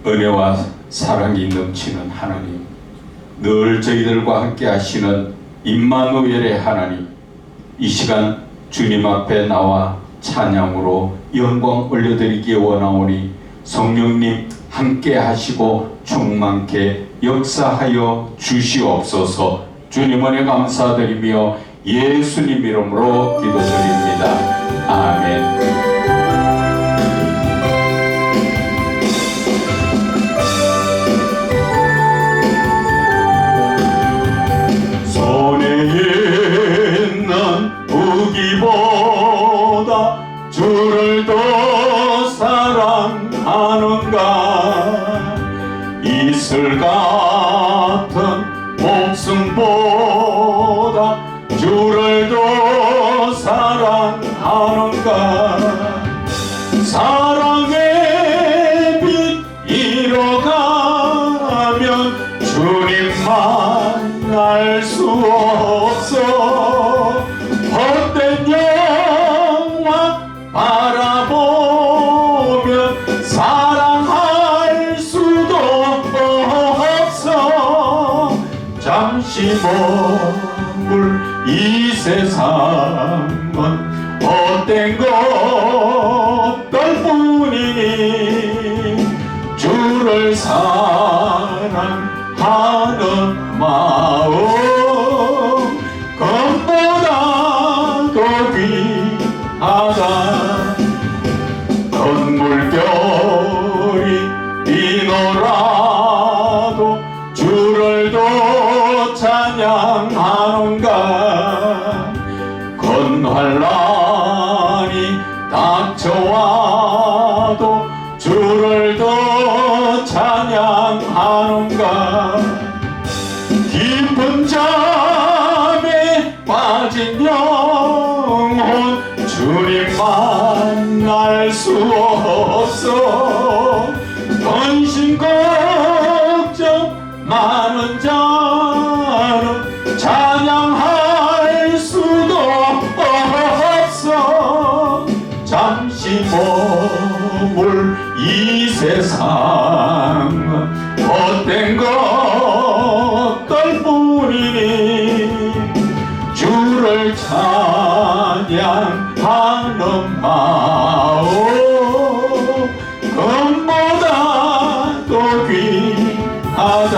은혜와 사랑이 넘치는 하나님, 늘 저희들과 함께 하시는 임마누엘의 하나님, 이 시간 주님 앞에 나와 찬양으로 영광 올려드리기에 원하오니 성령님 함께 하시고 충만케 역사하여 주시옵소서. 주님 은혜 감사드리며 예수님 이름으로 기도드립니다. 아멘. 무기보다 주를 더 사랑하는가. 이슬 같은 목숨보다 주를 더 사랑하는가. 사랑의 빛 잃어가면 주님 만날 수 없어. 헛된 영광 바라보면 사랑할 수도 없어. 잠시 머물 이 세상은 헛된 것들 뿐이니 주를 사랑하는 마음 귀하다. 큰 물결이 비노라도 주를 더 찬양하는가. 큰 환난이 닥쳐와도 주를 더 찬양하는가. 깊은 잠에 빠진 영혼 주님 만날 수 없어. 헌신 걱정 많은 자는 찬양할 수도 없어. 잠시 머물 이 세상은 헛된 것들 뿐이니 주를 찬양하는 마음 금보다 더 귀하다.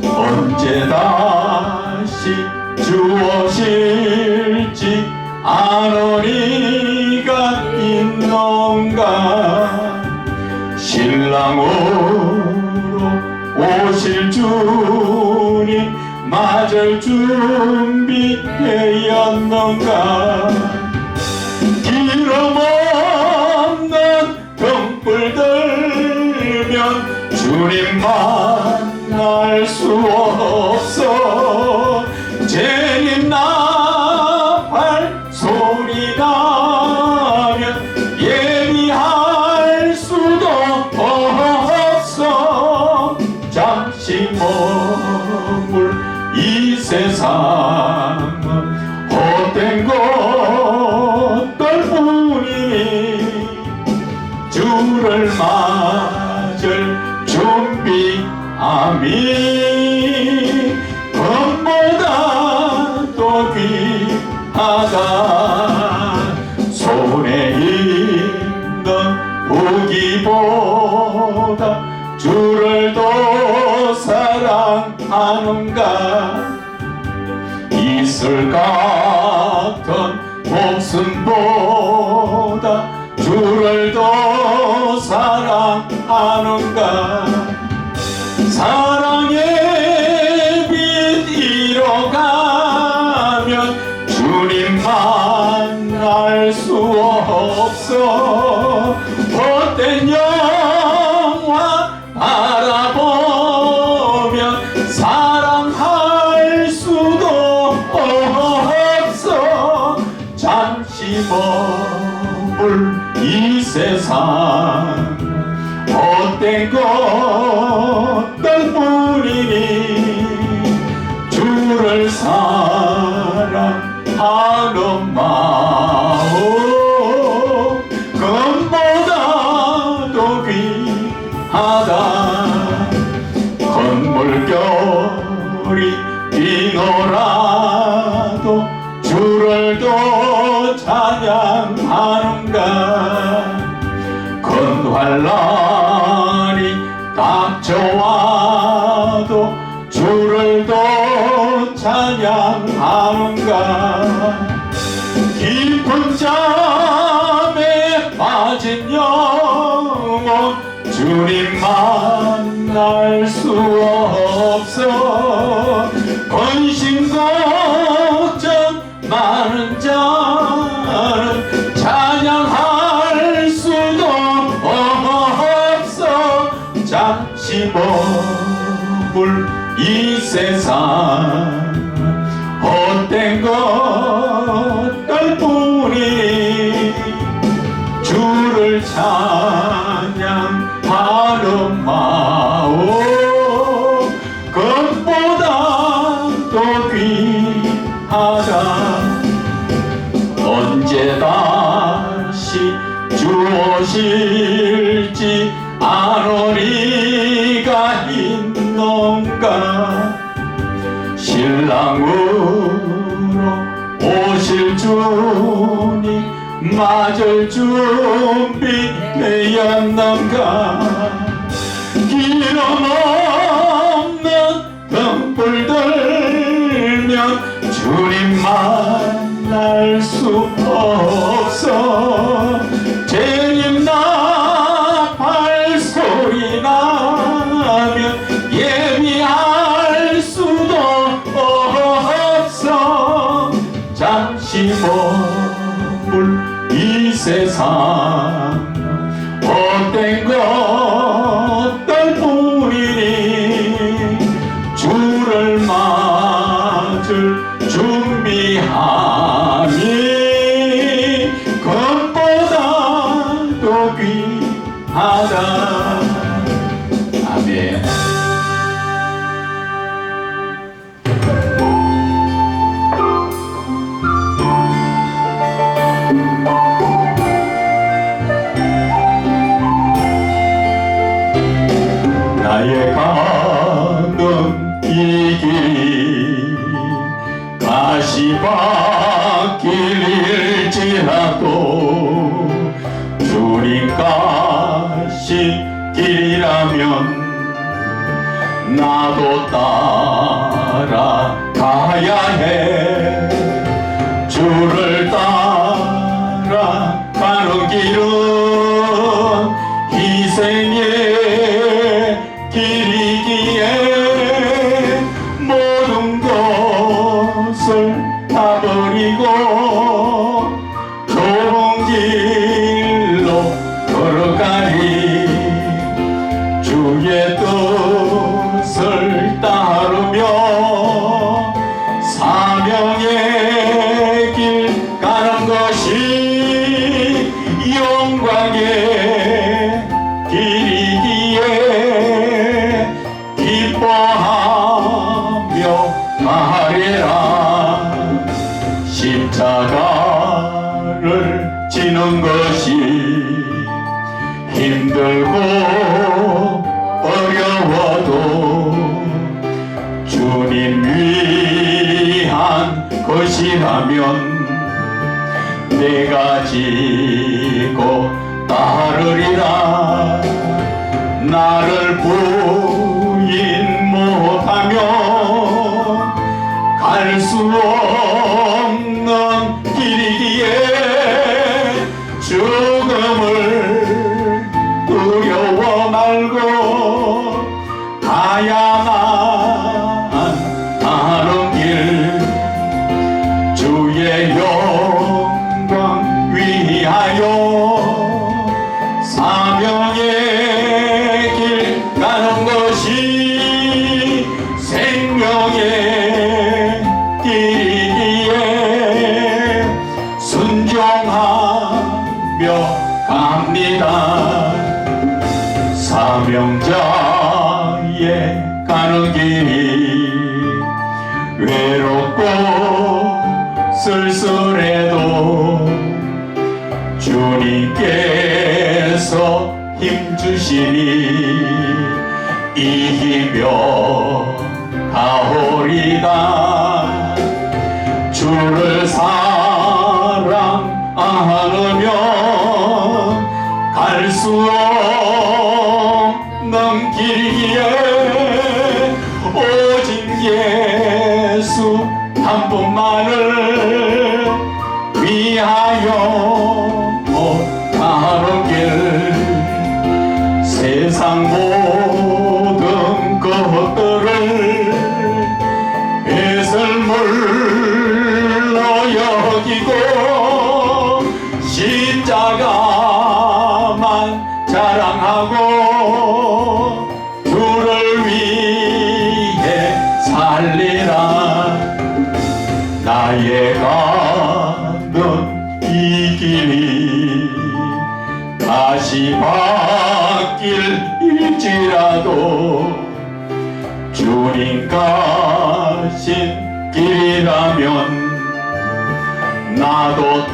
언제 다시 주오실지 아는 이가 있는가. 신랑으로 오실 주님 맞을 준비되었는가. 기름 없는 등불 들면 주님 만날 수 없어. 재림 나팔 소리 나면 예비할 수도 없어. 잠시 머물 이 세상은 헛된 것들 뿐이니 주를 맞을 준비함이 금보다 더 귀하다. 손에 있는 무기보다 주를 더 사랑하는가. 이슬 같은 목숨보다 주를 더 사랑하는가. 사랑의 빛 잃어가면 주님 만날 수 없어. 헛된 영광 바라보면 사랑할 수도 없어. 잠시 머물 이 세상 헛된 것들 뿐이니 주를 사랑하는 마음 금보다 더 귀 준비하다 건물결이 뛰노라도 주를 더 찬양하는가 건환란이 닥쳐와도 주를 더 찬양하는가 깊은 잠에 빠진 영혼 주님 만날 수 없어 근심 걱정 많은 자는 찬양할 수도 없어 잠시 머물 이 세상 헛된 것들 뿐이 주를 찬양하는 마음 것보다 더 귀하다 언제 다시 주 오실지 아노리가 있는가 신랑으로 오실 주님 맞을 준비되었는가 기름 없는 등불 들면 주님 만날 수 없어 재림 나 발소리 나면 예비할 수도 없어 잠시 머물 이 세상 헛된 것들 뿐이니 주를 맞을 준비함이 것보다 더 귀하다 아멘. 나의 가는 이 길 가시밭길일지라도 주님 가신 길이라면 나도 따라가야 해 주를 따라가는 길은 희생의 길이기에 모든 것을 다 버리고 좁은 길로 걸어가리 주의 뜻을 따르며 사명의 길 가는 것이 영광의 길이기에 기뻐하며 가리라 십자가를 지는 것이 힘들고 어려워도 주님 위한 것이라면 내가 지고 따르리라 나를 부인 못하면 갈 수 없는 길이기에 죽음을 두려워 말고 가야만 하는 길 주의 영광 위하여 사명의 길 가는 것이 생명의 길이기에 순종하며 갑니다 사명자의 가는 길이 외롭고 쓸쓸해도 주님께서 힘 힘주시니 이기며 가오리다. 주를 사랑하며 갈 수 없는 길이기에 오직 예수 한 분만을 위하여 가는 길. 세상 모든 것들을 배설물로 여기고 십자가만 자랑하고 주를 위해 살리라. 나의 가는 이 길이 다시 바뀔일지라도 주님 가신 길이라면 나도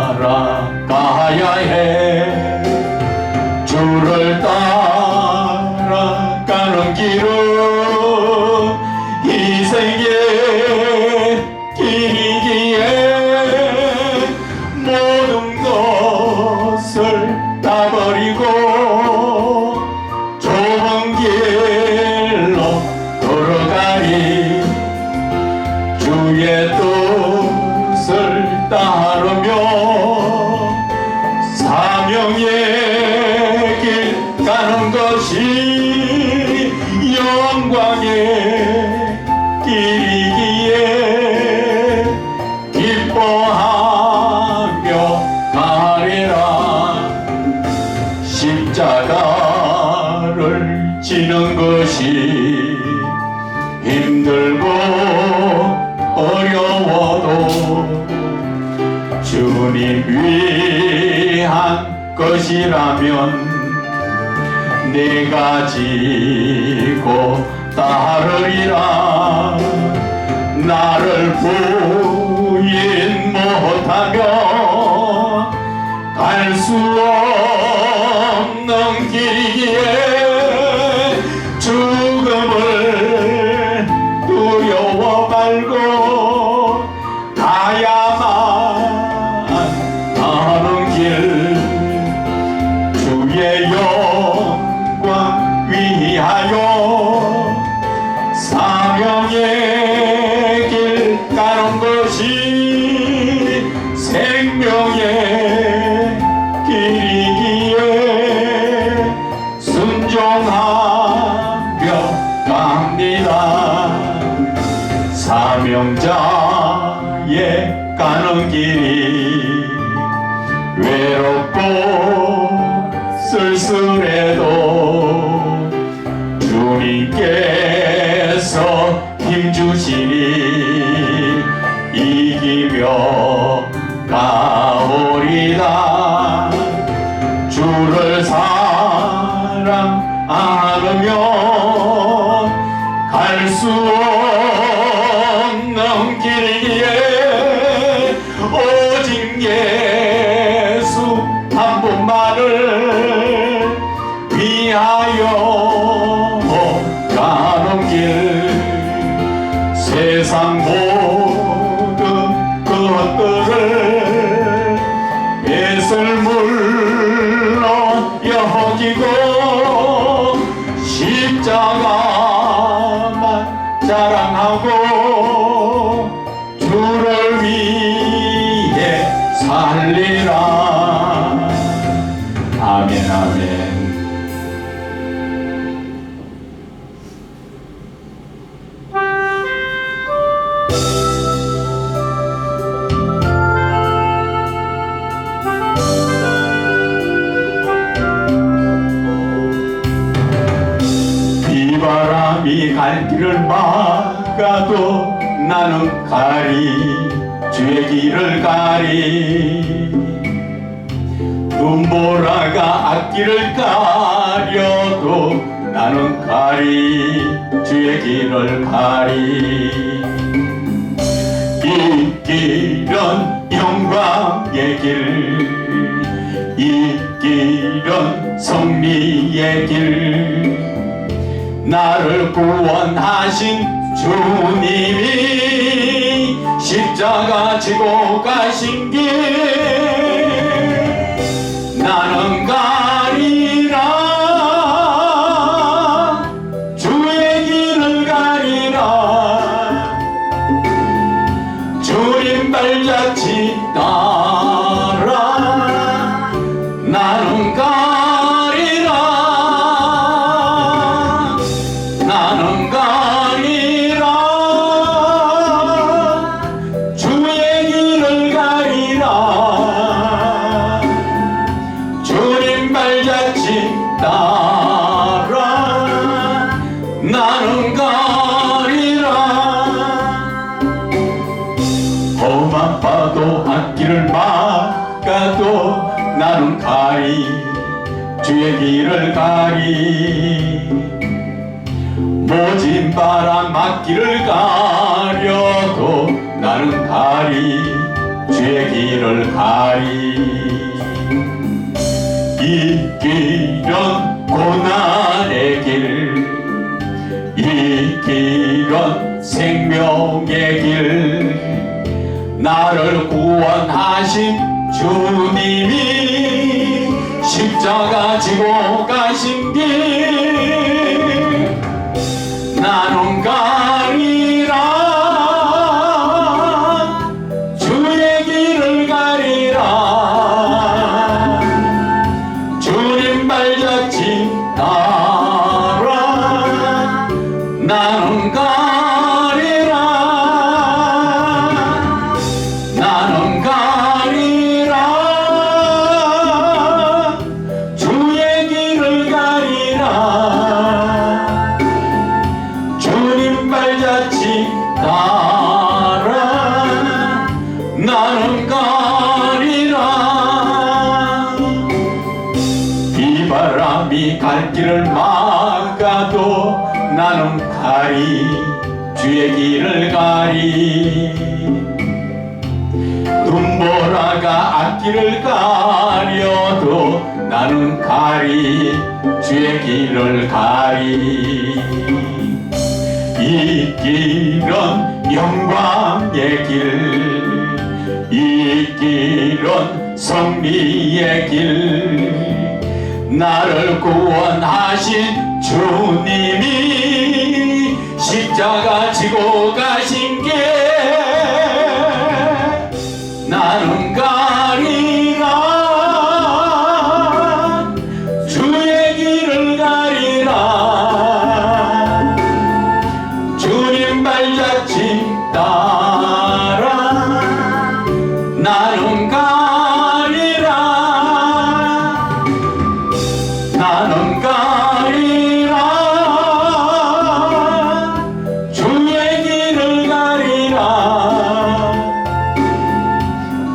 따라가야 해. 주를 따라가는 길은 희생의 길이기에 모든 것을 다 버리고 좁은 길로 걸어가니 주의 뜻을 따르며 사명의 길 가는 것이 영광의 길이기에 기뻐하며 가리라. 십자가를 지는 것이 힘들고 어려워도 주님 위한 것이라면 내가 지고 따르리라. 나를 부인 못하며 갈 수 없는 길이기에 죽음을 두려워 말고 가야만 하는 길. 주의 영광 위하여 사명의 길 가는 것이 생명의 길이기에 순종하며 갑니다. 사명자의 가는 길이 외롭고 쓸쓸해도 주님께서 힘주시니 이기며 가오리다. 주를 사랑하며 갈 수 없는 길이기에 오직 예수 한 분만을 위하여 가는 길. 세상 모든 것들을 배설물로 여기고 십자가만 자랑하고 주를 위해 살리라. 아멘 아멘. 비바람이 갈 길을 막아도 나는 가리. 주의 길을 가리. 눈보라가 앞길을 가려도 나는 가리. 주의 길을 가리. 이 길은 영광의 길, 이 길은 성리의 길 나를 구원하신 주님이 십자가 지고 가신 길 나는 가리라 주의 길을 가리라 주님 발자취 따라 나는 가리라 나는 가리라 주의 길을 가리라 주님 발자취 따라 나는 가리라 험한 파도 앞길을 막아도 나는 가리 주의 길을 가리 모진 바람 앞길을 가려도 나는 가리 주의 길을 가리 이 길은 고난의 길 이 길은 생명의 길 나를 구원하신 주님이 십자가 지고 가신 길 나는 가리라 주의 길을 가리라 주님 발자취 따라 나는 가리라 나는 가리라 주의 길을 가리라 주님 발자취 따라 나는 가리라 비바람이 갈 길을 막아도 나는 가리 주의 길을 가리 눈보라가 앞길을 가려도 나는 가리 주의 길을 가리 이 길은 영광의 길 이 길은 성리의 길 나를 구원하신 주님이 십자가 지고 가신 길 나는 가리라 주의 길을 가리라 주님 발자취 따라 나는 가리라 나는 가리라 주의 길을 가리라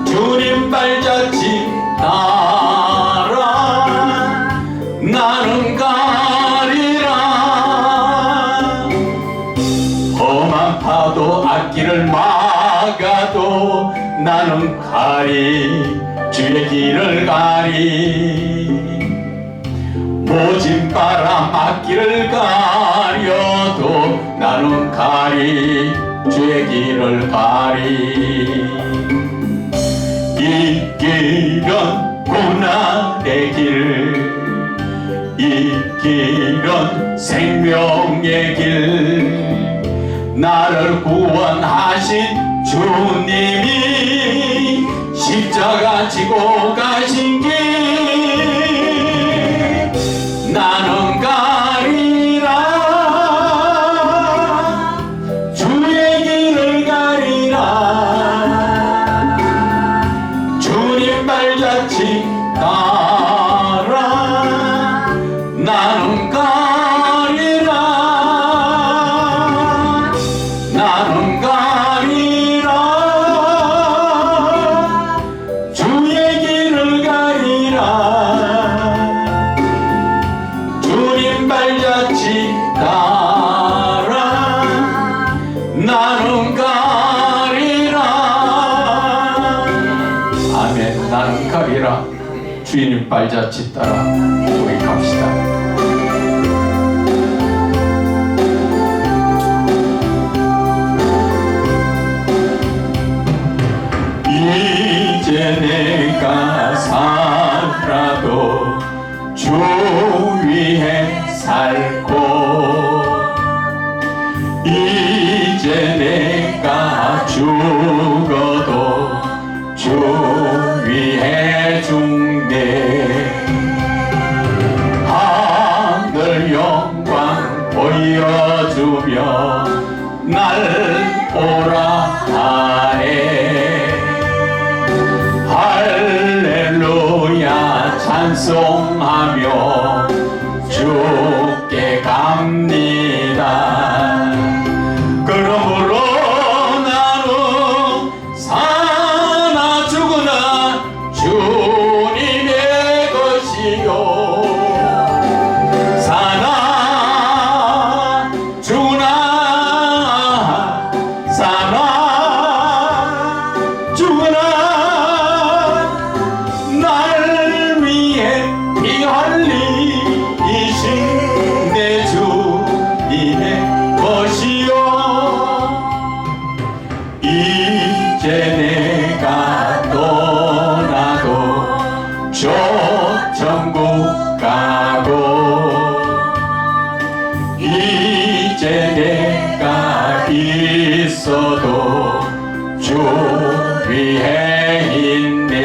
주님 발자취 따라 나는 가리라 험한 파도 앞길을 막아도 나는 가리 주의 길을 가리 모진 바람 앞길을 가려도 나는 가리 주의 길을 가리 이 길은 고난의 길 이 길은 생명의 길 나를 구원하신 주님이 십자가 지고 가신 길 나는 가리라 주의 길을 가리라 주님 발자취 따라 나는 가리라 나는 가리라 주의 길을 가리라 주님 발자취 따라 나는 가리라 아멘 나는 가리라 주님 발자취 따라 우리 살고 이제 내가 죽어도 주 위에 죽네. 하늘 영광 보여주며 날 오라 하네. 할렐루야 찬송하며 주께 갑니다. 그러므로 나는 사나 죽으나 주님의 것이요 사나 죽으나 사나 죽으나 날 위해 피 흘리신 내 주님의 것이요 이제 내가 떠나도 저 천국 가고 이제 내가 있어도 주 위에 있네.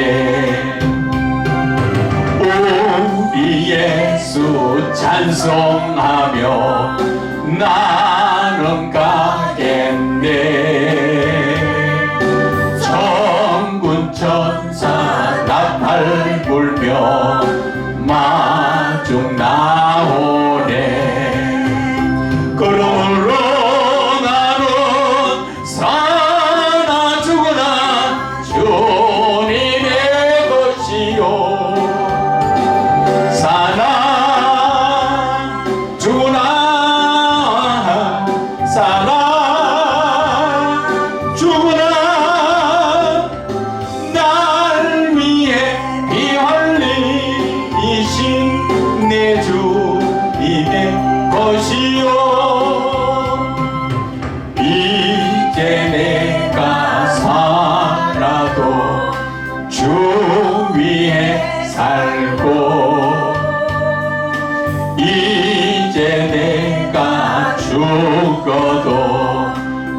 우리 예수 찬송하며 나는 가겠네. 천군 천사 나팔 불며 마중 나오네. 그러므로 나는 사나 죽으나 주님의 것이요 사나 죽으나 사나 죽으나 날 위해 피 흘리신 내 주님의 것이요 이제 내가 살아도 주 위에 살고 이제 내가 죽어도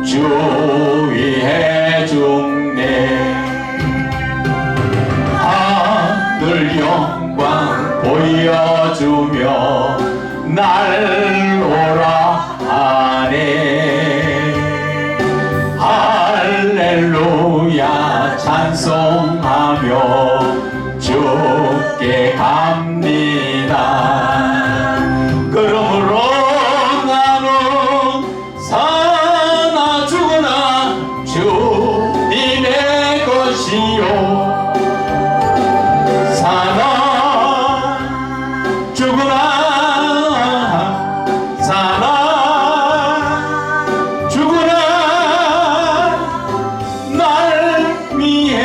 주 위에 죽네. 하늘 영광 보여주며 날 오라 하네. 할렐루야 찬송하며 주께 갑니다. 그러므로 나는 사나 죽으나 주님의 것이요 사나 죽으나 사나 죽으나 날 위해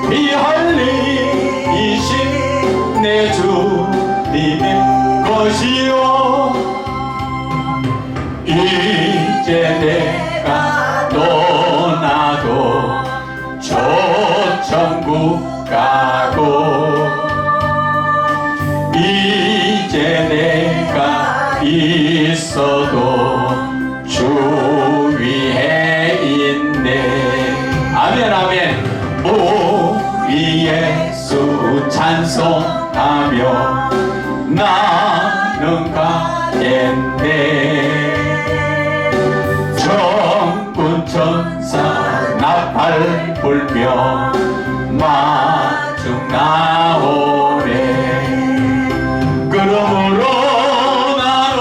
피 흘리신 내 주님의 것이요 이제 내가 떠나도 저 천국 가고 이제 내가 있어도 주 위에 있네. 아멘 아멘. 우리 예수 찬송하며 나는 가겠네. 천군 천사 나팔 불며 마중 나오네. 그러므로 나는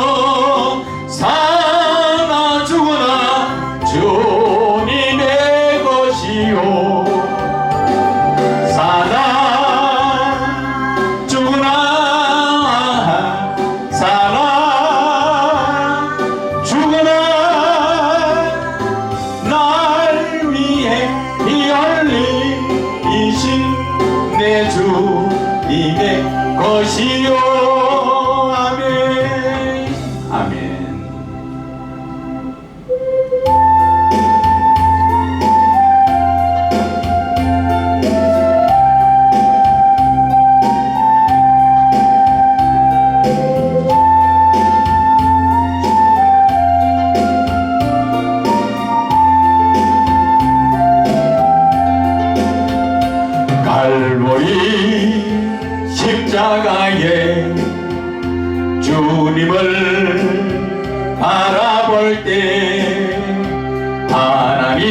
사나 죽으나 주님의 것이요 사나 죽으나 사나 죽으나 날 위해 피 흘린 주님을 바라볼 때 하나님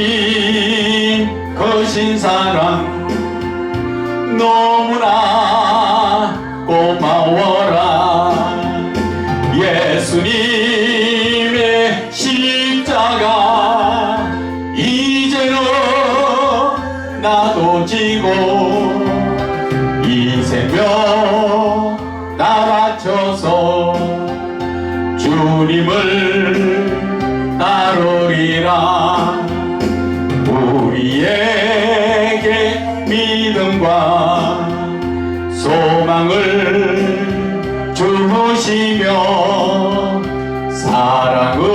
거신 사랑 너무나 고마워라. 예수님의 십자가 이제는 나도 지고 이 생명 나 바쳐서 주님을 따르리라. 우리에게 믿음과 소망을 주시며 사랑으로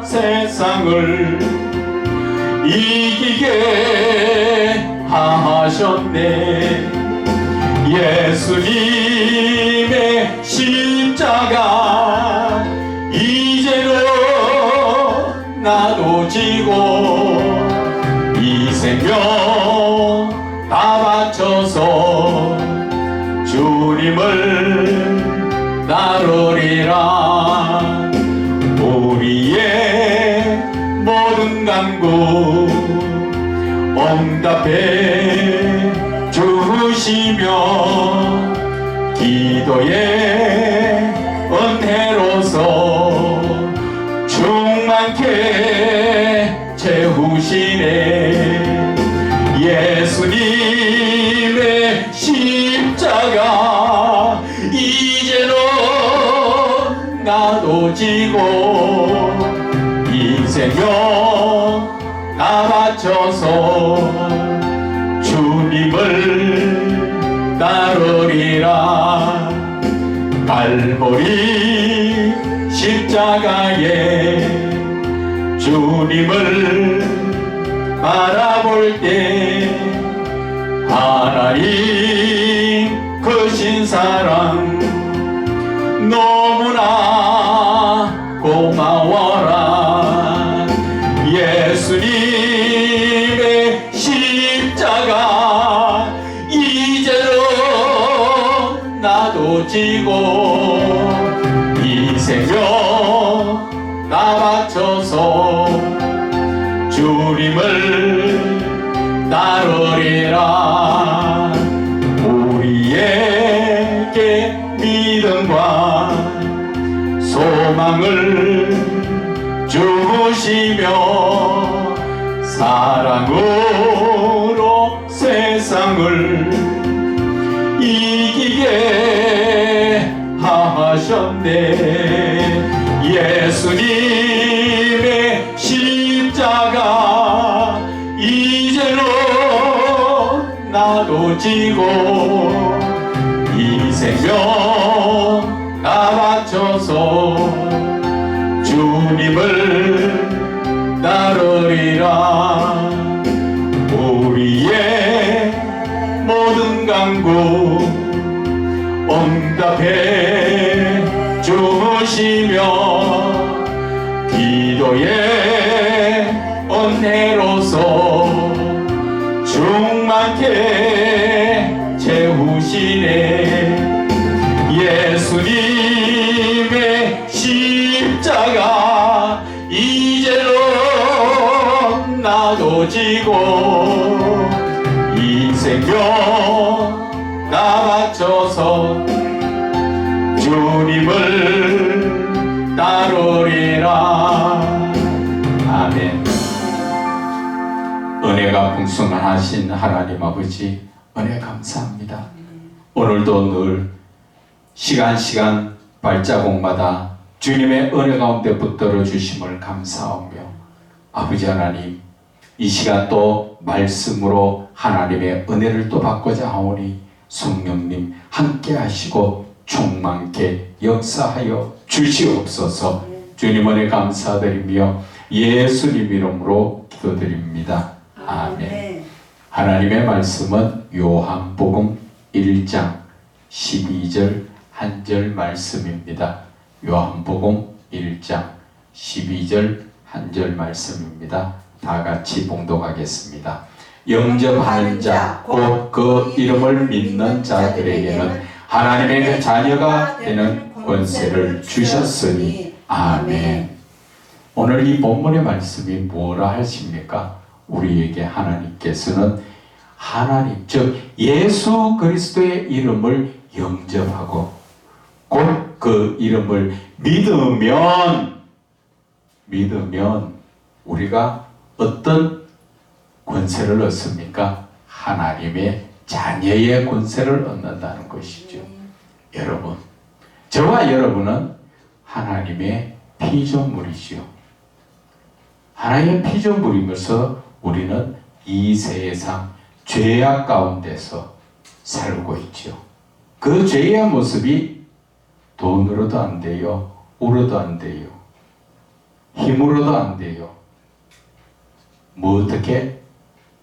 세상을 이기게 하셨네. 예수님의 십자가 이제는 나도 지고 이 생명 다 바쳐서 주님을 따르리라. 우리의 모든 간구 응답해 주시며 기도의 은혜로서 충만케 채우시네. 예수님의 십자가 이제는 나도 지고 이 생명 다 바쳐서 주님을 따르리라. 갈보리 십자가에 주님을 바라볼 때 하나님 크신 사랑 너무나 고마워라. 예수님의 십자가 이제는 나도 지고 이 생명 다 바쳐서 주님을 따르리라. 우리에게 믿음과 소망을 주시며 사랑으로 세상을 이기게 하셨네. 예수님의 십자가 이제는 나도 지고 이 생명 다 바쳐서 주님을 따르리라. 우리의 모든 간구 응답해 주시며 기도의 은혜로서 충만케 채우시네. 예수님의 십자가 이제는 나도 지고 이 생명 다 바쳐서 주님을 따르리라. 아멘. 은혜가 풍성하신 하나님 아버지 은혜 감사합니다. 오늘도 늘 시간 발자국마다 주님의 은혜 가운데 붙들어 주심을 감사하며 아버지 하나님 이 시간 또 말씀으로 하나님의 은혜를 또 받고자 하오니 성령님 함께 하시고 충만케 역사하여 주시옵소서. 주님 은혜 감사드리며 예수님 이름으로 기도드립니다. 아멘. 하나님의 말씀은 요한복음 1장 12절 한 절 말씀입니다. 요한복음 1장 12절 한 절 말씀입니다. 다 같이 봉독하겠습니다. 영접하는 자, 곧 그 이름을 믿는 자들에게는 하나님의 자녀가 되는 권세를 주셨으니. 아멘. 오늘 이 본문의 말씀이 뭐라 하십니까? 우리에게 하나님께서는 하나님, 즉 예수 그리스도의 이름을 영접하고 곧 그 이름을 믿으면 우리가 어떤 권세를 얻습니까? 하나님의 자녀의 권세를 얻는다는 것이죠. 여러분, 저와 여러분은 하나님의 피조물이지요. 하나님의 피조물이면서 우리는 이 세상 죄악 가운데서 살고 있죠. 그 죄의 모습이 돈으로도 안 돼요. 우로도 안 돼요. 힘으로도 안 돼요. 뭐 어떻게?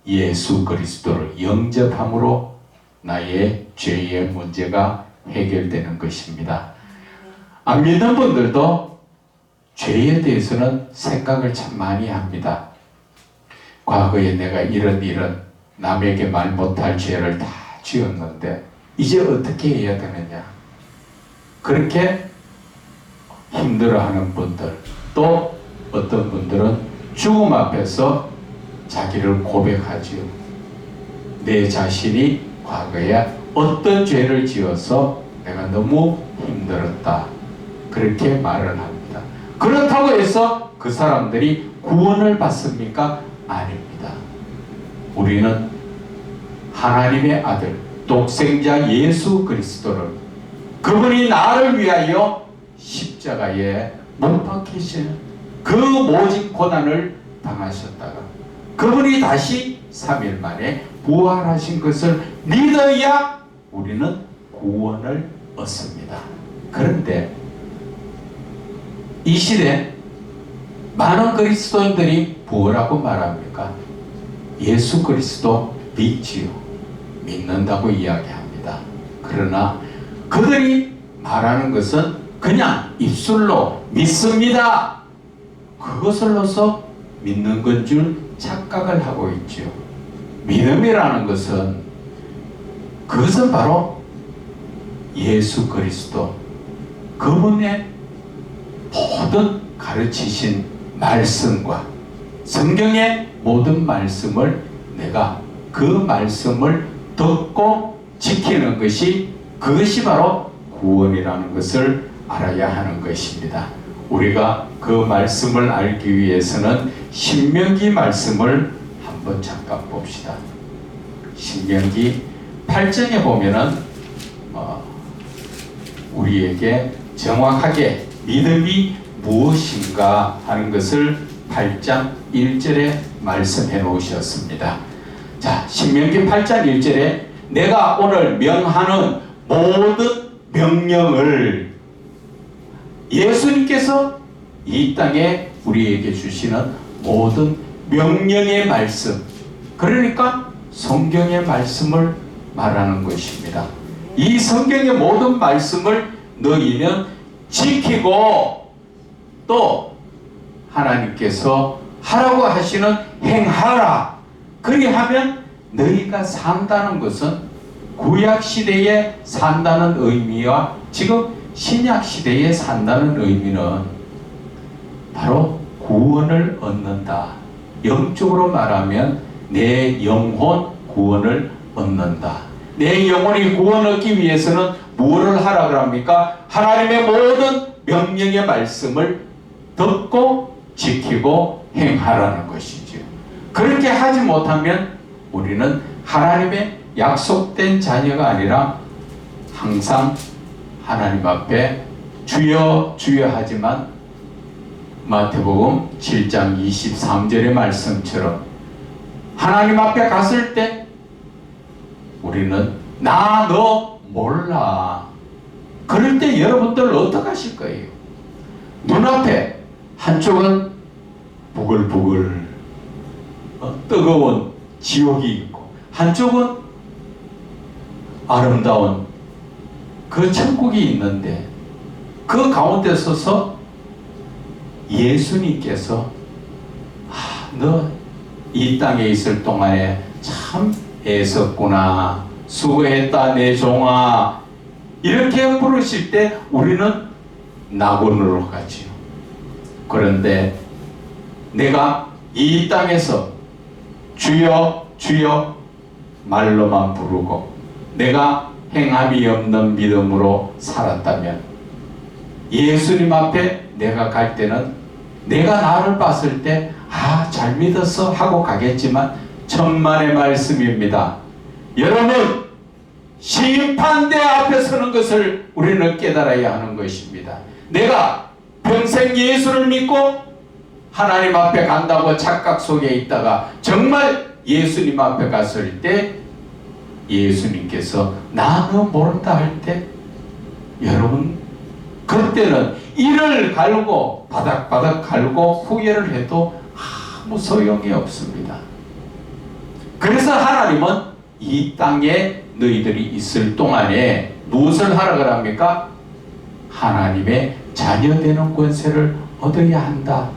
예수 그리스도를 영접함으로 나의 죄의 문제가 해결되는 것입니다. 안 믿는 분들도 죄에 대해서는 생각을 참 많이 합니다. 과거에 내가 이런 남에게 말 못할 죄를 다 지었는데 이제 어떻게 해야 되느냐, 그렇게 힘들어하는 분들, 또 어떤 분들은 죽음 앞에서 자기를 고백하지요. 내 자신이 과거에 어떤 죄를 지어서 내가 너무 힘들었다, 그렇게 말을 합니다. 그렇다고 해서 그 사람들이 구원을 받습니까? 아닙니다. 우리는 하나님의 아들 독생자 예수 그리스도를, 그분이 나를 위하여 십자가에 못 박히신 그 모진 고난을 당하셨다가 그분이 다시 3일 만에 부활하신 것을 믿어야 우리는 구원을 얻습니다. 그런데 이 시대 많은 그리스도인들이 뭐라고 말합니까? 예수 그리스도 믿지요. 믿는다고 이야기합니다. 그러나 그들이 말하는 것은 그냥 입술로 믿습니다, 그것을로서 믿는 건 줄 착각을 하고 있죠. 믿음이라는 것은, 그것은 바로 예수 그리스도, 그분의 모든 가르치신 말씀과 성경의 모든 말씀을 내가 그 말씀을 듣고 지키는 것이, 그것이 바로 구원이라는 것을 알아야 하는 것입니다. 우리가 그 말씀을 알기 위해서는 신명기 말씀을 한번 잠깐 봅시다. 신명기 8장에 보면은 우리에게 정확하게 믿음이 무엇인가 하는 것을 8장 1절에 말씀해 놓으셨습니다. 자, 신명기 8장 1절에 내가 오늘 명하는 모든 명령을, 예수님께서 이 땅에 우리에게 주시는 모든 명령의 말씀, 그러니까 성경의 말씀을 말하는 것입니다. 이 성경의 모든 말씀을 너희는 지키고 또 하나님께서 하라고 하시는 행하라. 그리하면 너희가 산다는 것은 구약 시대에 산다는 의미와 지금 신약 시대에 산다는 의미는 바로 구원을 얻는다. 영적으로 말하면 내 영혼 구원을 얻는다. 내 영혼이 구원 얻기 위해서는 무엇을 하라고 합니까? 하나님의 모든 명령의 말씀을 듣고 지키고 행하라는 것이죠. 그렇게 하지 못하면 우리는 하나님의 약속된 자녀가 아니라 항상 하나님 앞에 주여 주여 하지만 마태복음 7장 23절의 말씀처럼 하나님 앞에 갔을 때 우리는 나 너 몰라. 그럴 때 여러분들 어떻게 하실 거예요? 눈앞에 한쪽은 부글부글 뜨거운 지옥이 있고 한쪽은 아름다운 그 천국이 있는데 그 가운데 서서 예수님께서 너 이 땅에 있을 동안에 참 애썼구나, 수고했다 내 종아, 이렇게 부르실 때 우리는 낙원으로 가지요. 그런데 내가 이 땅에서 주여 주여 말로만 부르고 내가 행함이 없는 믿음으로 살았다면 예수님 앞에 내가 갈 때는 내가 나를 봤을 때 잘 믿었어 하고 가겠지만 천만의 말씀입니다. 여러분, 심판대 앞에 서는 것을 우리는 깨달아야 하는 것입니다. 내가 평생 예수를 믿고 하나님 앞에 간다고 착각 속에 있다가 정말 예수님 앞에 갔을 때 예수님께서 나 너 모른다 할 때 여러분 그때는 이를 갈고 바닥바닥 갈고 후회를 해도 아무 소용이 없습니다. 그래서 하나님은 이 땅에 너희들이 있을 동안에 무엇을 하라고 합니까? 하나님의 자녀 되는 권세를 얻어야 한다.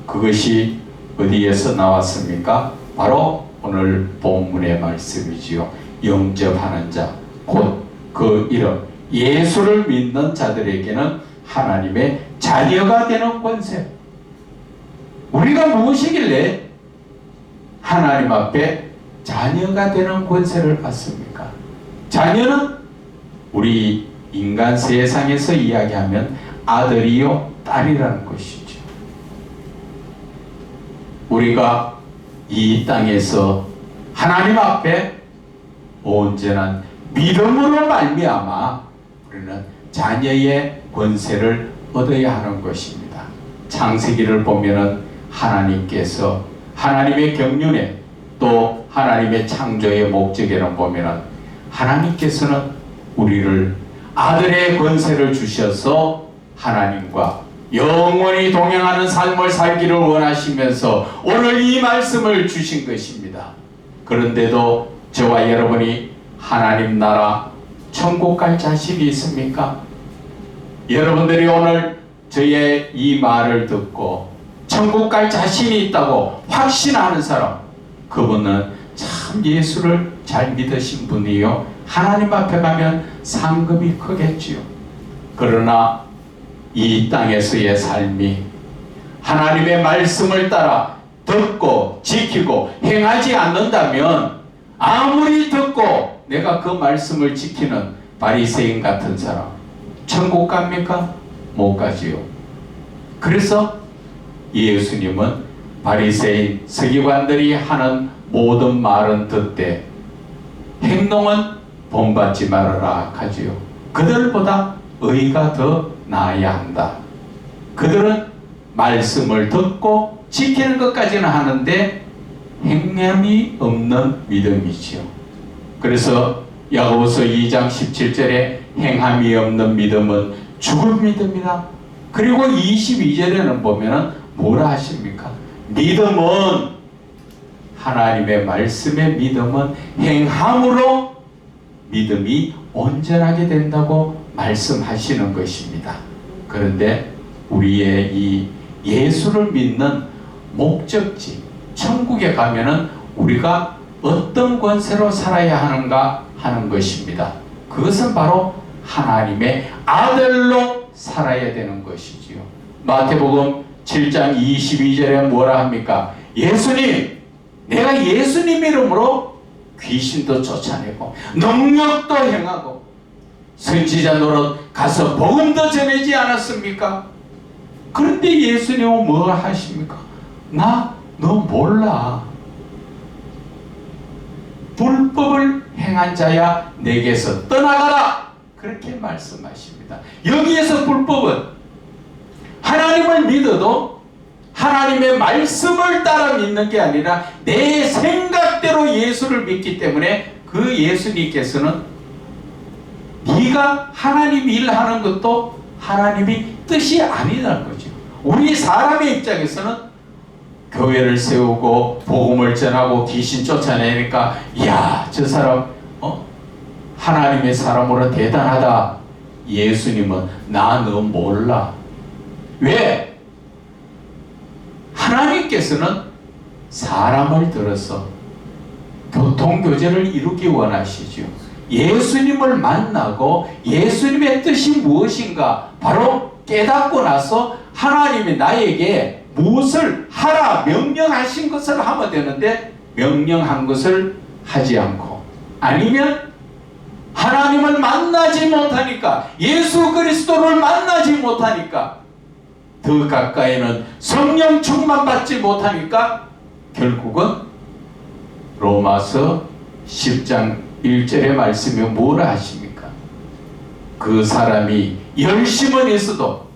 그것이 어디에서 나왔습니까? 바로 오늘 본문의 말씀이지요. 영접하는 자, 곧 그 이름 예수를 믿는 자들에게는 하나님의 자녀가 되는 권세. 우리가 무엇이길래 하나님 앞에 자녀가 되는 권세를 받습니까? 자녀는 우리 인간 세상에서 이야기하면 아들이요 딸이라는 것이죠. 우리가 이 땅에서 하나님 앞에 온전한 믿음으로 말미암아 우리는 자녀의 권세를 얻어야 하는 것입니다. 창세기를 보면은 하나님께서 하나님의 경륜에 또 하나님의 창조의 목적에는 보면은 하나님께서는 우리를 아들의 권세를 주셔서 하나님과 영원히 동행하는 삶을 살기를 원하시면서 오늘 이 말씀을 주신 것입니다. 그런데도 저와 여러분이 하나님 나라 천국 갈 자신이 있습니까? 여러분들이 오늘 저의 이 말을 듣고 천국 갈 자신이 있다고 확신하는 사람, 그분은 참 예수를 잘 믿으신 분이요 하나님 앞에 가면 상급이 크겠지요. 그러나 이 땅에서의 삶이 하나님의 말씀을 따라 듣고 지키고 행하지 않는다면 아무리 듣고 내가 그 말씀을 지키는 바리새인 같은 사람 천국 갑니까? 못 가지요. 그래서 예수님은 바리새인 서기관들이 하는 모든 말은 듣되 행동은 본받지 말아라 하지요. 그들보다 의가 더 나아야 한다. 그들은 말씀을 듣고 지키는 것까지는 하는데 행함이 없는 믿음이지요. 그래서 야고보서 2장 17절에 행함이 없는 믿음은 죽은 믿음이다. 그리고 22절에는 보면은 뭐라 하십니까? 믿음은 하나님의 말씀의 믿음은 행함으로 믿음이 온전하게 된다고 말씀하시는 것입니다. 그런데 우리의 이 예수를 믿는 목적지 천국에 가면은 우리가 어떤 권세로 살아야 하는가 하는 것입니다. 그것은 바로 하나님의 아들로 살아야 되는 것이지요. 마태복음 7장 22절에 뭐라 합니까? 예수님, 내가 예수님 이름으로 귀신도 쫓아내고 능력도 행하고 선지자 노릇 가서 복음도 전하지 않았습니까? 그런데 예수님은 뭐 하십니까? 너 몰라. 불법을 행한 자야 내게서 떠나가라. 그렇게 말씀하십니다. 여기에서 불법은 하나님을 믿어도 하나님의 말씀을 따라 믿는 게 아니라 내 생각대로 예수를 믿기 때문에 그 예수님께서는 네가 하나님 일하는 것도 하나님이 뜻이 아니라는 거죠. 우리 사람의 입장에서는 교회를 세우고 복음을 전하고 귀신 쫓아내니까 이야 저 사람 하나님의 사람으로 대단하다. 예수님은 나 너 몰라. 왜? 하나님께서는 사람을 들어서 교통교제를 이루기 원하시죠. 예수님을 만나고 예수님의 뜻이 무엇인가 바로 깨닫고 나서 하나님이 나에게 무엇을 하라 명령하신 것을 하면 되는데 명령한 것을 하지 않고, 아니면 하나님을 만나지 못하니까, 예수 그리스도를 만나지 못하니까, 더 가까이는 성령 충만 받지 못하니까 결국은 로마서 10장 1절의 말씀이 뭐라 하십니까? 그 사람이 열심은 있어도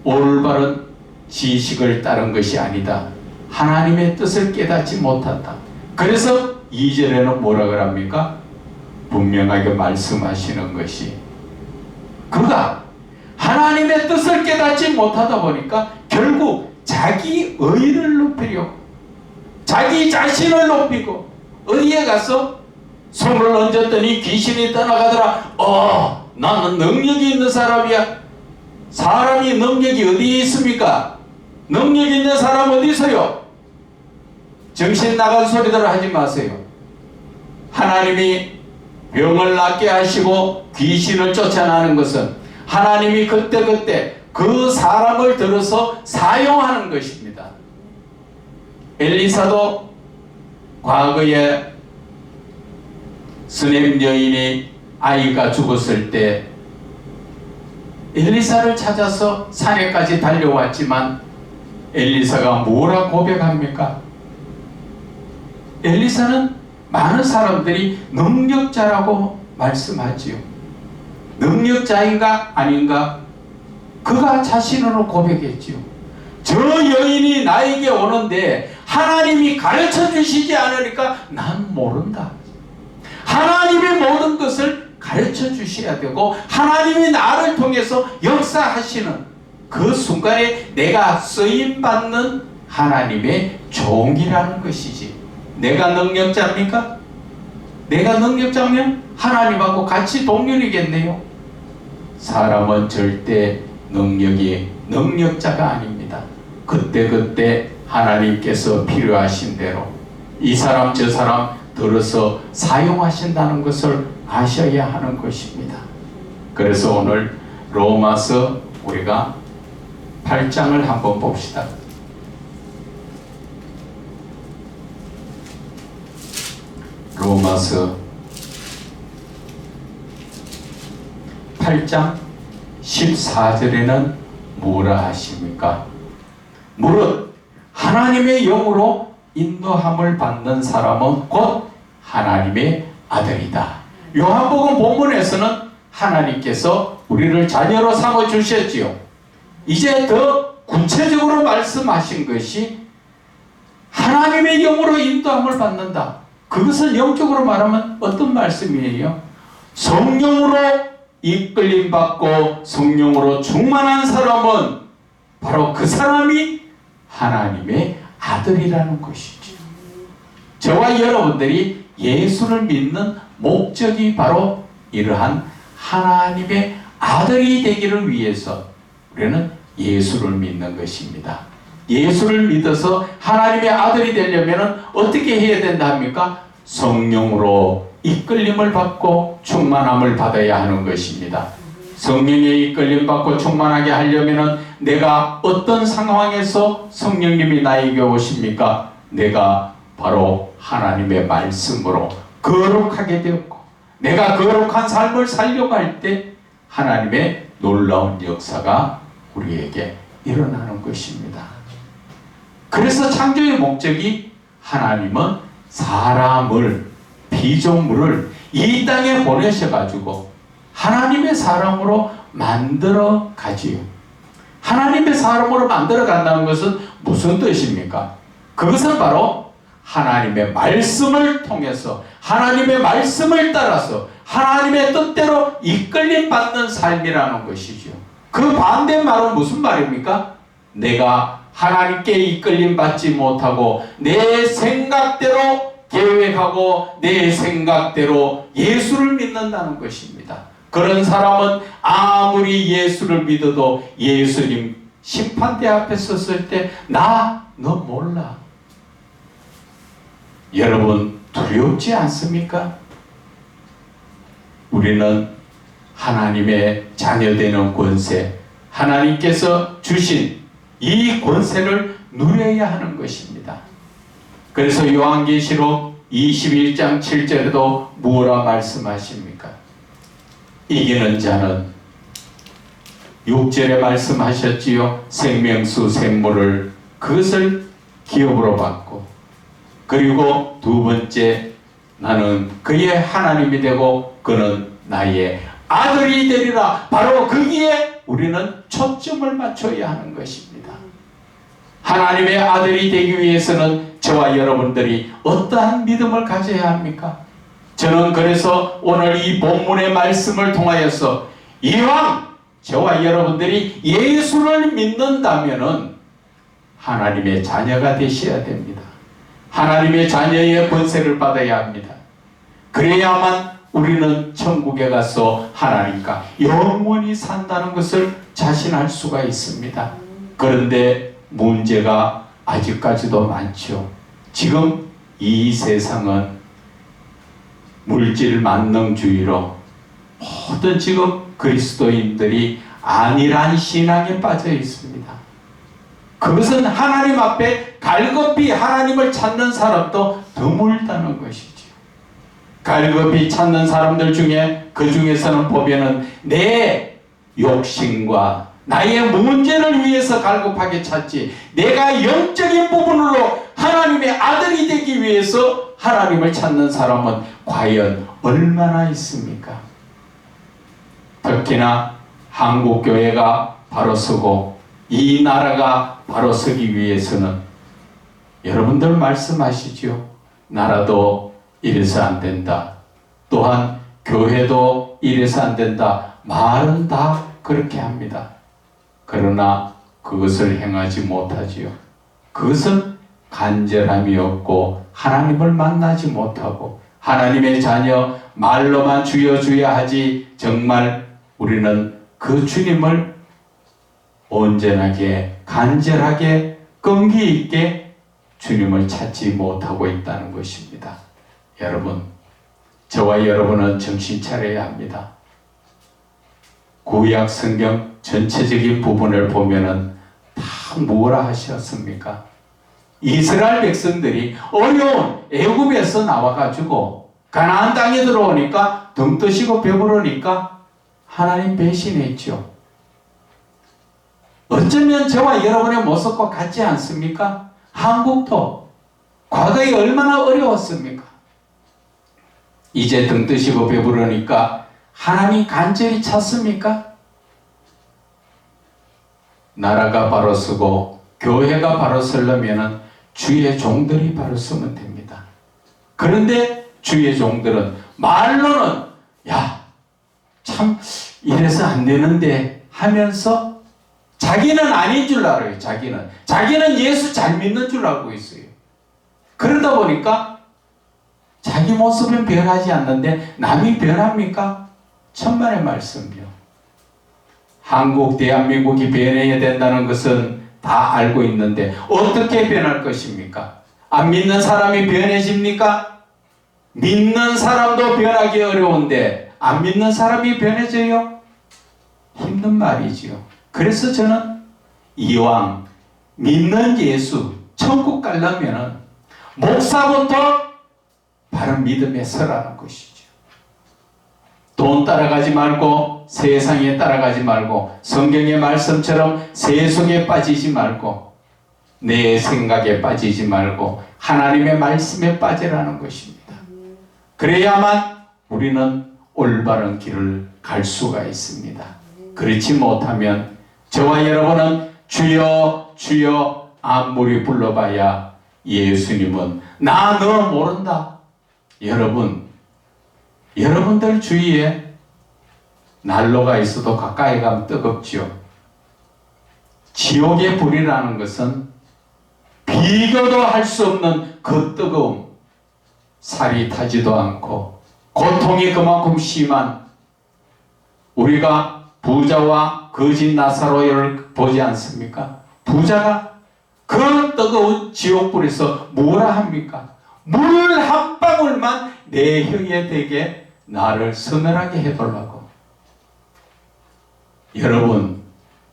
올바른 지식을 따른 것이 아니다. 하나님의 뜻을 깨닫지 못한다. 그래서 2절에는 뭐라 그럽니까? 분명하게 말씀하시는 것이, 그가 하나님의 뜻을 깨닫지 못하다 보니까 결국 자기 의를 높이려고, 자기 자신을 높이고, 어디에 가서 손을 얹었더니 귀신이 떠나가더라. 나는 능력이 있는 사람이야. 사람이 능력이 어디에 있습니까? 능력 있는 사람 어디 있어요? 정신 나간 소리들 하지 마세요. 하나님이 병을 낫게 하시고 귀신을 쫓아내는 것은 하나님이 그때그때 그 사람을 들어서 사용하는 것입니다. 엘리사도 과거에 스냅 여인이 아이가 죽었을 때 엘리사를 찾아서 산에까지 달려왔지만 엘리사가 뭐라 고백합니까? 엘리사는 많은 사람들이 능력자라고 말씀하지요. 능력자인가 아닌가? 그가 자신으로 고백했지요. 저 여인이 나에게 오는데 하나님이 가르쳐 주시지 않으니까 난 모른다. 하나님의 모든 것을 가르쳐 주셔야 되고 하나님이 나를 통해서 역사하시는 그 순간에 내가 쓰임받는 하나님의 종이라는 것이지. 내가 능력자입니까? 내가 능력자면 하나님하고 같이 동률이겠네요. 사람은 절대 능력자가 아닙니다. 그때그때 하나님께서 필요하신 대로 이 사람 저 사람 들어서 사용하신다는 것을 아셔야 하는 것입니다. 그래서 오늘 로마서 우리가 8장을 한번 봅시다. 로마서 8장 14절에는 뭐라 하십니까? 무릇 하나님의 영으로 인도함을 받는 사람은 곧 하나님의 아들이다. 요한복음 본문에서는 하나님께서 우리를 자녀로 삼아 주셨지요. 이제 더 구체적으로 말씀하신 것이 하나님의 영으로 인도함을 받는다. 그것을 영적으로 말하면 어떤 말씀이에요? 성령으로 이끌림 받고 성령으로 충만한 사람은 바로 그 사람이 하나님의 아들이라는 것이죠. 저와 여러분들이 예수를 믿는 목적이 바로 이러한 하나님의 아들이 되기를 위해서 우리는 예수를 믿는 것입니다. 예수를 믿어서 하나님의 아들이 되려면 어떻게 해야 된다 합니까? 성령으로 이끌림을 받고 충만함을 받아야 하는 것입니다. 성령의 이끌림 받고 충만하게 하려면 내가 어떤 상황에서 성령님이 나에게 오십니까? 내가 바로 하나님의 말씀으로 거룩하게 되었고 내가 거룩한 삶을 살려고 할 때 하나님의 놀라운 역사가 우리에게 일어나는 것입니다. 그래서 창조의 목적이 하나님은 사람을, 피조물을 이 땅에 보내셔가지고 하나님의 사람으로 만들어 가지요. 하나님의 사람으로 만들어 간다는 것은 무슨 뜻입니까? 그것은 바로 하나님의 말씀을 통해서 하나님의 말씀을 따라서 하나님의 뜻대로 이끌림 받는 삶이라는 것이죠. 그 반대말은 무슨 말입니까? 내가 하나님께 이끌림 받지 못하고 내 생각대로 계획하고 내 생각대로 예수를 믿는다는 것입니다. 그런 사람은 아무리 예수를 믿어도 예수님 심판대 앞에 섰을 때 너 몰라. 여러분 두렵지 않습니까? 우리는 하나님의 자녀되는 권세, 하나님께서 주신 이 권세를 누려야 하는 것입니다. 그래서 요한계시록 21장 7절에도 뭐라 말씀하십니까? 이기는 자는 6절에 말씀하셨지요. 생명수 생물을 그것을 기업으로 받고, 그리고 두 번째, 나는 그의 하나님이 되고 그는 나의 아들이 되리라. 바로 거기에 우리는 초점을 맞춰야 하는 것입니다. 하나님의 아들이 되기 위해서는 저와 여러분들이 어떠한 믿음을 가져야 합니까? 저는 그래서 오늘 이 본문의 말씀을 통하여서 이왕 저와 여러분들이 예수를 믿는다면은 하나님의 자녀가 되셔야 됩니다. 하나님의 자녀의 권세를 받아야 합니다. 그래야만 우리는 천국에 가서 하나님과 영원히 산다는 것을 자신할 수가 있습니다. 그런데 문제가 아직까지도 많죠. 지금 이 세상은 물질 만능주의로 모든 지금 그리스도인들이 안일한 신앙에 빠져 있습니다. 그것은 하나님 앞에 갈급히 하나님을 찾는 사람도 드물다는 것이죠. 갈급히 찾는 사람들 중에 그 중에서는 보면은 내 욕심과 나의 문제를 위해서 갈급하게 찾지, 내가 영적인 부분으로 하나님의 아들이 되기 위해서 하나님을 찾는 사람은 과연 얼마나 있습니까? 특히나 한국교회가 바로 서고 이 나라가 바로 서기 위해서는 여러분들 말씀하시죠. 나라도 이래서 안 된다. 또한 교회도 이래서 안 된다. 말은 다 그렇게 합니다. 그러나 그것을 행하지 못하지요. 그것은 간절함이 없고 하나님을 만나지 못하고 하나님의 자녀 말로만 주여 주여 하지 정말 우리는 그 주님을 온전하게 간절하게 끈기 있게 주님을 찾지 못하고 있다는 것입니다. 여러분, 저와 여러분은 정신 차려야 합니다. 구약 성경 전체적인 부분을 보면은 다 뭐라 하셨습니까? 이스라엘 백성들이 어려운 애굽에서 나와가지고 가나안 땅에 들어오니까 등 뜨시고 배부르니까 하나님 배신했죠. 어쩌면 저와 여러분의 모습과 같지 않습니까? 한국도 과거에 얼마나 어려웠습니까? 이제 등 뜨시고 배부르니까 하나님 간절히 찾습니까? 나라가 바로 서고 교회가 바로 서려면 주의 종들이 바로 서면 됩니다. 그런데 주의 종들은 말로는 야, 참 이래서 안 되는데 하면서 자기는 아닌 줄 알아요. 자기는 예수 잘 믿는 줄 알고 있어요. 그러다 보니까 자기 모습은 변하지 않는데 남이 변합니까? 천만의 말씀이요. 한국, 대한민국이 변해야 된다는 것은 다 알고 있는데 어떻게 변할 것입니까? 안 믿는 사람이 변해집니까? 믿는 사람도 변하기 어려운데 안 믿는 사람이 변해져요? 힘든 말이지요. 그래서 저는 이왕 믿는 예수 천국 가려면 목사부터 바른 믿음에 서라는 것이죠. 돈 따라가지 말고 세상에 따라가지 말고 성경의 말씀처럼 세속에 빠지지 말고 내 생각에 빠지지 말고 하나님의 말씀에 빠지라는 것입니다. 그래야만 우리는 올바른 길을 갈 수가 있습니다. 그렇지 못하면 저와 여러분은 주여 주여 아무리 불러봐야 예수님은 나 너 모른다. 여러분들 주위에 난로가 있어도 가까이 가면 뜨겁죠. 지옥의 불이라는 것은 비교도 할 수 없는 그 뜨거움, 살이 타지도 않고 고통이 그만큼 심한, 우리가 부자와 거짓 나사로를 보지 않습니까? 부자가 그 뜨거운 지옥불에서 뭐라 합니까? 물 한 방울만 내 혀에 대게 나를 서늘하게 해달라고.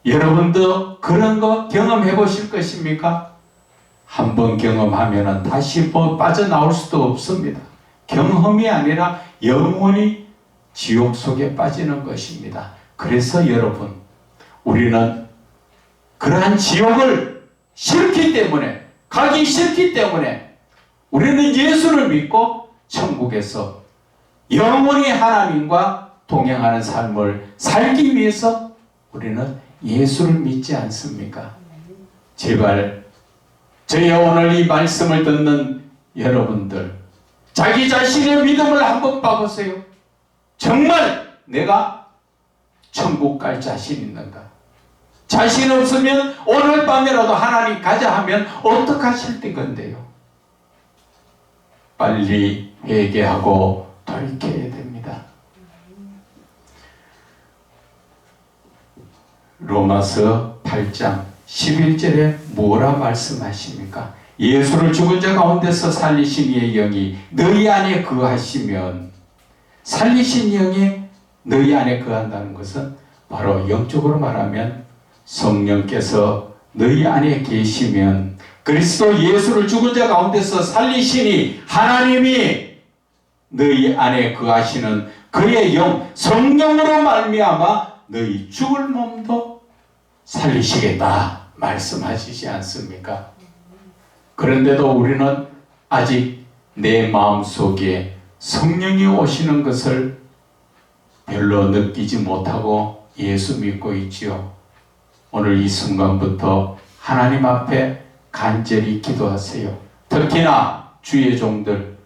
여러분도 그런 거 경험해 보실 것입니까? 한번 경험하면 다시 빠져나올 수도 없습니다. 경험이 아니라 영원히 지옥 속에 빠지는 것입니다. 그래서 여러분, 우리는 그러한 지옥을 싫기 때문에, 가기 싫기 때문에 우리는 예수를 믿고 천국에서 영원히 하나님과 동행하는 삶을 살기 위해서 우리는 예수를 믿지 않습니까? 제발 저희 오늘 이 말씀을 듣는 여러분들, 자기 자신의 믿음을 한번 봐보세요. 정말 내가 천국 갈 자신 있는가? 자신 없으면 오늘 밤이라도 하나님 가자 하면 어떡하실 건데요? 빨리 회개하고 돌이켜야 됩니다. 로마서 8장 11절에 뭐라 말씀하십니까? 예수를 죽은 자 가운데서 살리신 이의 영이 너희 안에 거하시면, 살리신 영이 너희 안에 거한다는 것은 바로 영적으로 말하면 성령께서 너희 안에 계시면, 그리스도 예수를 죽은 자 가운데서 살리시니 하나님이 너희 안에 거하시는 그의 영 성령으로 말미암아 너희 죽을 몸도 살리시겠다 말씀하시지 않습니까? 그런데도 우리는 아직 내 마음속에 성령이 오시는 것을 별로 느끼지 못하고 예수 믿고 있지요. 오늘 이 순간부터 하나님 앞에 간절히 기도하세요. 특히나 주의 종들,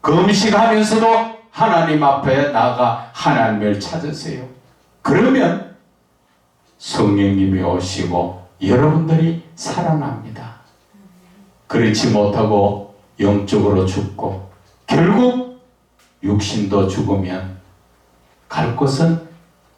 금식하면서도 하나님 앞에 나가 하나님을 찾으세요. 그러면 성령님이 오시고 여러분들이 살아납니다. 그렇지 못하고 영적으로 죽고 결국 육신도 죽으면 갈 곳은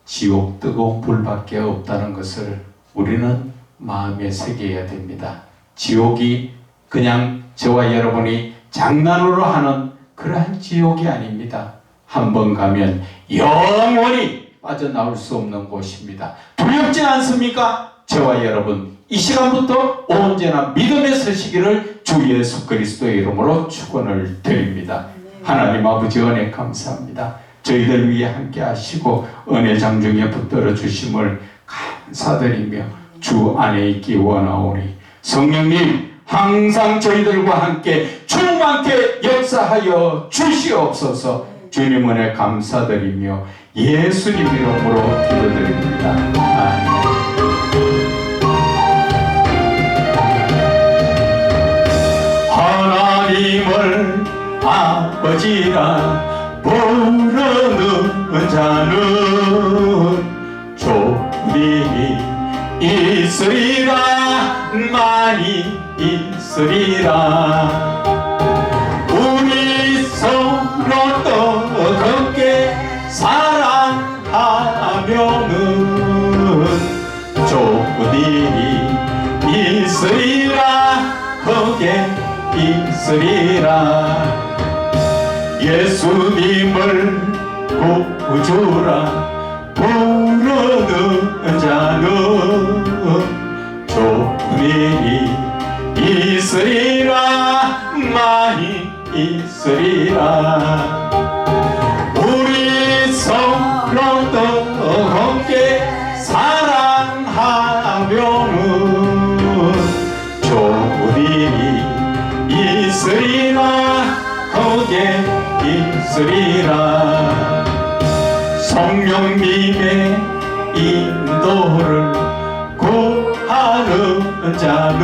지옥 뜨거운 불밖에 없다는 것을 우리는 마음에 새겨야 됩니다. 지옥이 그냥 저와 여러분이 장난으로 하는 그러한 지옥이 아닙니다. 한번 가면 영원히 빠져나올 수 없는 곳입니다. 두렵지 않습니까? 저와 여러분, 이 시간부터 언제나 믿음에 서시기를 주 예수 그리스도의 이름으로 축원을 드립니다. 하나님 아버지 은혜 감사합니다. 저희들 위해 함께 하시고 은혜 장중에 붙들어 주심을 감사드리며 주 안에 있기 원하오니 성령님 항상 저희들과 함께 충만케 역사하여 주시옵소서. 주님 은혜 감사드리며 예수님 이름으로 기도드립니다. 아멘. 하나님을 아버지라 부르는 자는 좋음이 있으리라, 많이 있으리라. 우리 서로 뜨겁게 사랑하면은 좋은 일이 있으리라, 크게 있으리라. 예수님을 구주라 부르는 자는 좋은 일이 있으리라, 많이 있으리라. 우리 서로 뜨겁게 사랑하면은 좋은 일이 있으리라, 크게 있으리라. 성령님의 인도를 구하는 자는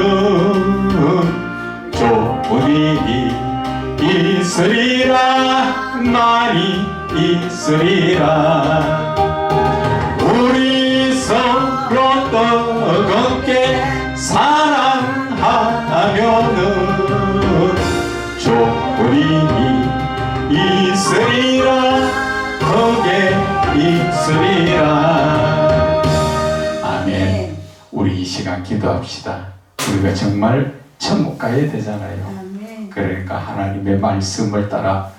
좋은 일이 있으리라, 많이 있으리라. 우리 서로 뜨겁게 사랑하면은 좋은 일이 있으리라, 크게 있으리라. 아멘. 우리 이 시간 기도합시다. 우리가 정말 천국 가야 되잖아요. 그러니까 하나님의 말씀을 따라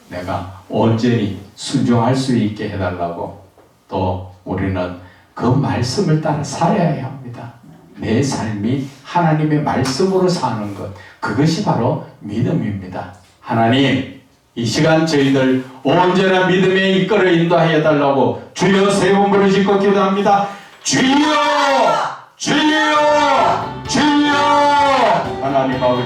내가 온전히 순종할 수 있게 해달라고, 또 우리는 그 말씀을 따라 살아야 합니다. 내 삶이 하나님의 말씀으로 사는 것, 그것이 바로 믿음입니다. 하나님, 이 시간 저희들 언제나 믿음에 이끌어 인도하여 달라고 주여 세 번 부르짖고 기도합니다. 주여! 주여! 주여! 하나님 아버지,